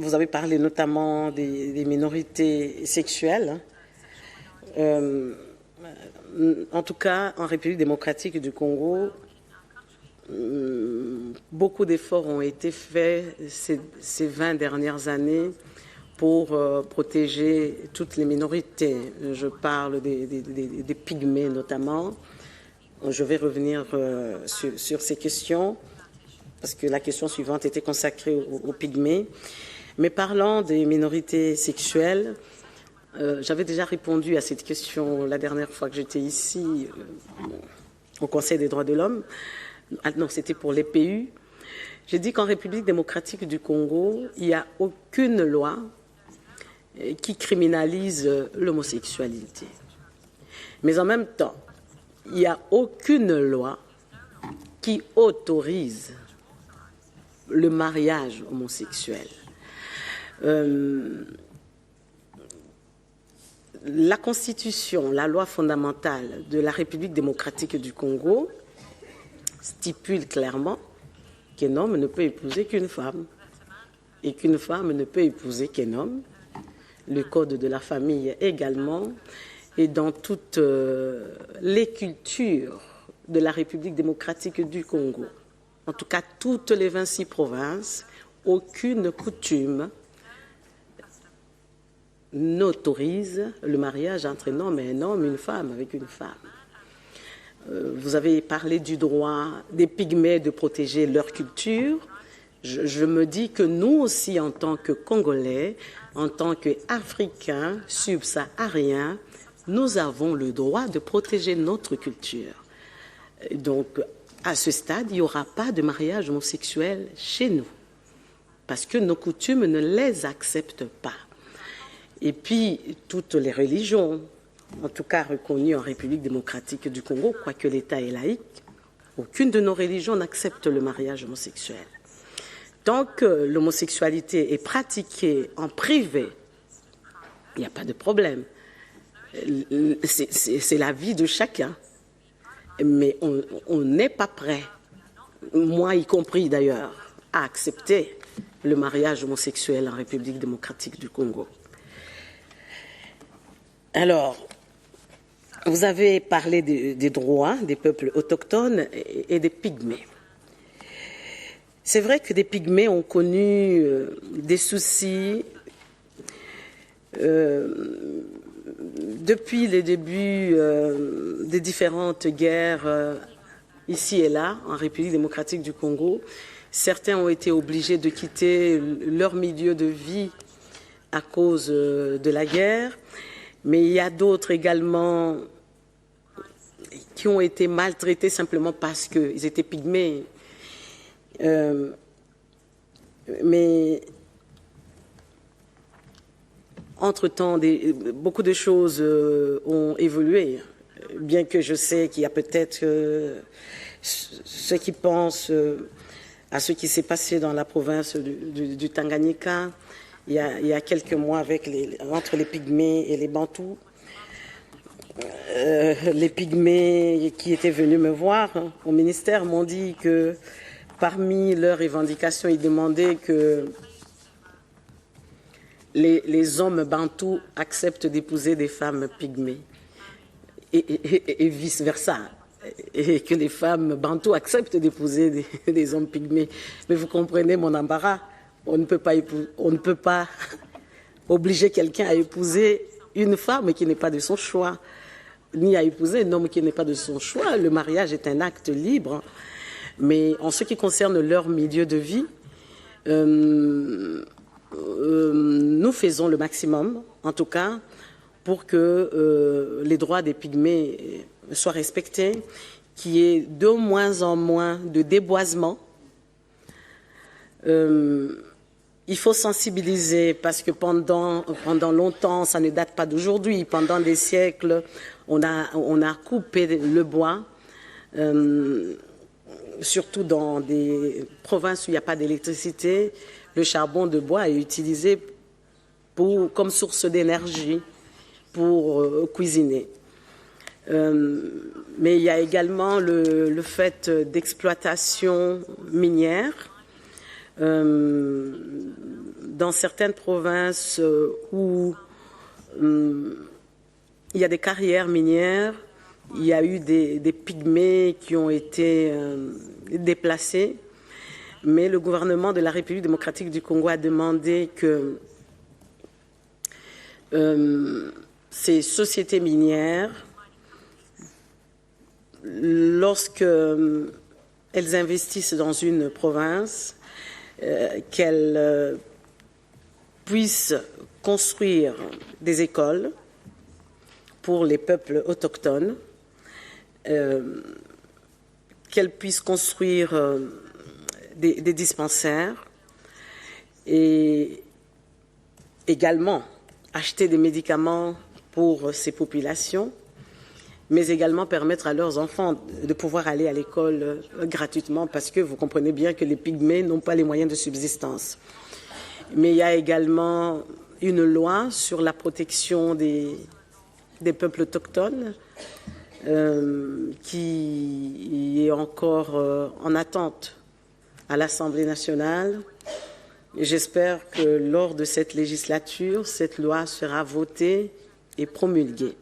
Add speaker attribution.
Speaker 1: vous avez parlé notamment des minorités sexuelles. En tout cas, en République démocratique du Congo, beaucoup d'efforts ont été faits ces 20 dernières années pour protéger toutes les minorités. Je parle des pygmées notamment. Je vais revenir sur ces questions, parce que la question suivante était consacrée aux pygmées. Mais parlant des minorités sexuelles, j'avais déjà répondu à cette question la dernière fois que j'étais ici au Conseil des droits de l'homme. Ah non, c'était pour les PU. J'ai dit qu'en République démocratique du Congo, il n'y a aucune loi qui criminalise l'homosexualité. Mais en même temps, il n'y a aucune loi qui autorise le mariage homosexuel. La Constitution, la loi fondamentale de la République démocratique du Congo stipule clairement qu'un homme ne peut épouser qu'une femme et qu'une femme ne peut épouser qu'un homme. Le code de la famille également, et dans toutes les cultures de la République démocratique du Congo, en tout cas toutes les 26 provinces, aucune coutume n'autorise le mariage entre un homme et un homme, une femme avec une femme. Vous avez parlé du droit des pygmées de protéger leur culture. Je me dis que nous aussi, en tant que Congolais, en tant qu'Africains subsahariens, nous avons le droit de protéger notre culture. Donc, à ce stade, il n'y aura pas de mariage homosexuel chez nous, parce que nos coutumes ne les acceptent pas. Et puis, toutes les religions, en tout cas reconnues en République démocratique du Congo, quoique l'État est laïque, aucune de nos religions n'accepte le mariage homosexuel. Tant que l'homosexualité est pratiquée en privé, il n'y a pas de problème. C'est la vie de chacun. Mais on n'est pas prêt, moi y compris d'ailleurs, à accepter le mariage homosexuel en République démocratique du Congo. Alors, vous avez parlé des droits des peuples autochtones et des pygmées. C'est vrai que des pygmées ont connu des soucis depuis les débuts des différentes guerres ici et là, en République démocratique du Congo. Certains ont été obligés de quitter leur milieu de vie à cause de la guerre, mais il y a d'autres également qui ont été maltraités simplement parce qu'ils étaient pygmées. Mais entre-temps, beaucoup de choses ont évolué, bien que je sais qu'il y a peut-être ceux qui pensent à ce qui s'est passé dans la province du Tanganyika il y a quelques mois entre les Pygmées et les Bantous. Les Pygmées qui étaient venus me voir au ministère m'ont dit que parmi leurs revendications, ils demandaient que les hommes bantous acceptent d'épouser des femmes pygmées et vice-versa, et que les femmes bantous acceptent d'épouser des hommes pygmées. Mais vous comprenez mon embarras, on ne peut pas obliger quelqu'un à épouser une femme qui n'est pas de son choix, ni à épouser un homme qui n'est pas de son choix. Le mariage est un acte libre, mais en ce qui concerne leur milieu de vie, nous faisons le maximum, en tout cas, pour que les droits des pygmées soient respectés, qu'il y ait de moins en moins de déboisement. Il faut sensibiliser parce que pendant longtemps, ça ne date pas d'aujourd'hui, pendant des siècles, on a coupé le bois, surtout dans des provinces où il n'y a pas d'électricité. Le charbon de bois est utilisé comme source d'énergie pour cuisiner. Mais il y a également le fait d'exploitation minière, dans certaines provinces où il y a des carrières minières, il y a eu des pygmées qui ont été déplacés, mais le gouvernement de la République démocratique du Congo a demandé que ces sociétés minières, lorsque elles investissent dans une province, qu'elles puissent construire des écoles pour les peuples autochtones, qu'elles puissent construire des dispensaires et également acheter des médicaments pour ces populations, mais également permettre à leurs enfants de pouvoir aller à l'école gratuitement, parce que vous comprenez bien que les pygmées n'ont pas les moyens de subsistance. Mais il y a également une loi sur la protection des peuples autochtones qui est encore en attente à l'Assemblée nationale. J'espère que lors de cette législature, cette loi sera votée et promulguée.